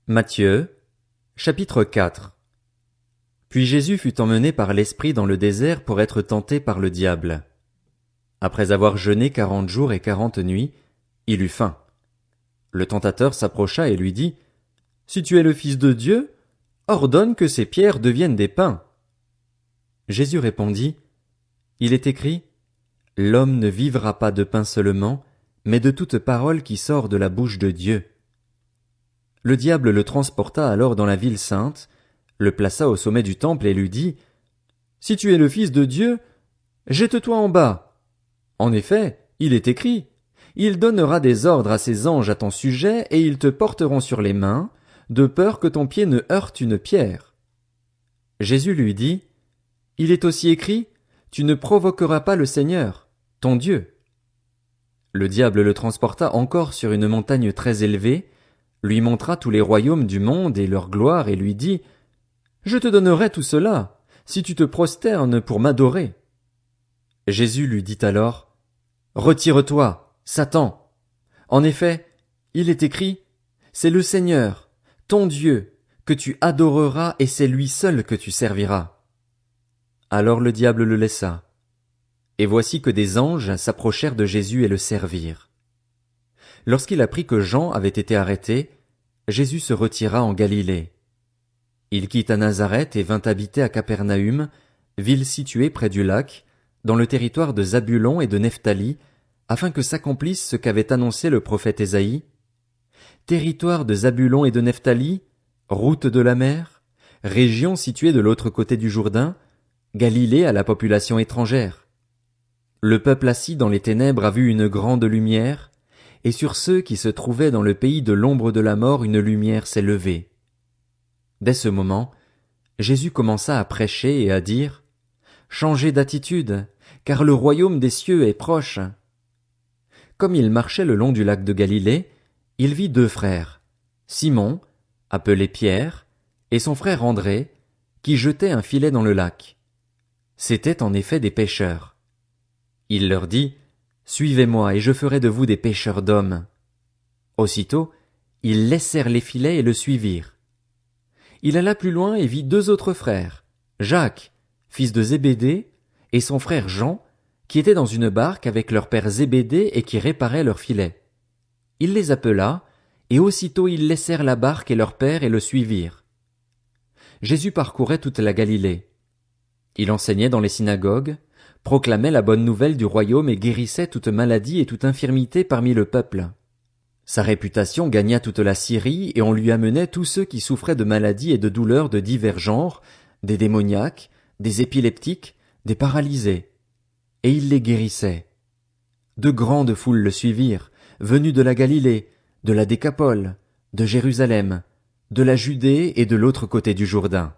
Matthieu, chapitre 4. Puis Jésus fut emmené par l'Esprit dans le désert pour être tenté par le diable. Après avoir jeûné 40 jours et 40 nuits, il eut faim. Le tentateur s'approcha et lui dit, « Si tu es le Fils de Dieu, ordonne que ces pierres deviennent des pains. » Jésus répondit, « Il est écrit, L'homme ne vivra pas de pain seulement, mais de toute parole qui sort de la bouche de Dieu. » Le diable le transporta alors dans la ville sainte, le plaça au sommet du temple et lui dit, « Si tu es le Fils de Dieu, jette-toi en bas. En effet, il est écrit, il donnera des ordres à ses anges à ton sujet et ils te porteront sur les mains, de peur que ton pied ne heurte une pierre. » Jésus lui dit, « Il est aussi écrit, tu ne provoqueras pas le Seigneur, ton Dieu. » Le diable le transporta encore sur une montagne très élevée, lui montra tous les royaumes du monde et leur gloire et lui dit, « Je te donnerai tout cela, si tu te prosternes pour m'adorer. » Jésus lui dit alors, « Retire-toi, Satan. En effet, il est écrit, c'est le Seigneur, ton Dieu, que tu adoreras et c'est lui seul que tu serviras. » Alors le diable le laissa. Et voici que des anges s'approchèrent de Jésus et le servirent. Lorsqu'il apprit que Jean avait été arrêté, Jésus se retira en Galilée. Il quitta Nazareth et vint habiter à Capernaüm, ville située près du lac, dans le territoire de Zabulon et de Nephtali, afin que s'accomplisse ce qu'avait annoncé le prophète Ésaïe. Territoire de Zabulon et de Nephtali, route de la mer, région située de l'autre côté du Jourdain, Galilée à la population étrangère. Le peuple assis dans les ténèbres a vu une grande lumière, et sur ceux qui se trouvaient dans le pays de l'ombre de la mort une lumière s'est levée. Dès ce moment, Jésus commença à prêcher et à dire, « Changez d'attitude, car le royaume des cieux est proche. » Comme il marchait le long du lac de Galilée, il vit deux frères, Simon, appelé Pierre, et son frère André, qui jetaient un filet dans le lac. C'étaient en effet des pêcheurs. Il leur dit, « Suivez-moi et je ferai de vous des pêcheurs d'hommes. » Aussitôt, ils laissèrent les filets et le suivirent. Il alla plus loin et vit deux autres frères, Jacques, fils de Zébédée, et son frère Jean, qui étaient dans une barque avec leur père Zébédée et qui réparaient leurs filets. Il les appela, et aussitôt ils laissèrent la barque et leur père et le suivirent. Jésus parcourait toute la Galilée. Il enseignait dans les synagogues, proclamait la bonne nouvelle du royaume et guérissait toute maladie et toute infirmité parmi le peuple. Sa réputation gagna toute la Syrie et on lui amenait tous ceux qui souffraient de maladies et de douleurs de divers genres, des démoniaques, des épileptiques, des paralysés. Et il les guérissait. De grandes foules le suivirent, venus de la Galilée, de la Décapole, de Jérusalem, de la Judée et de l'autre côté du Jourdain.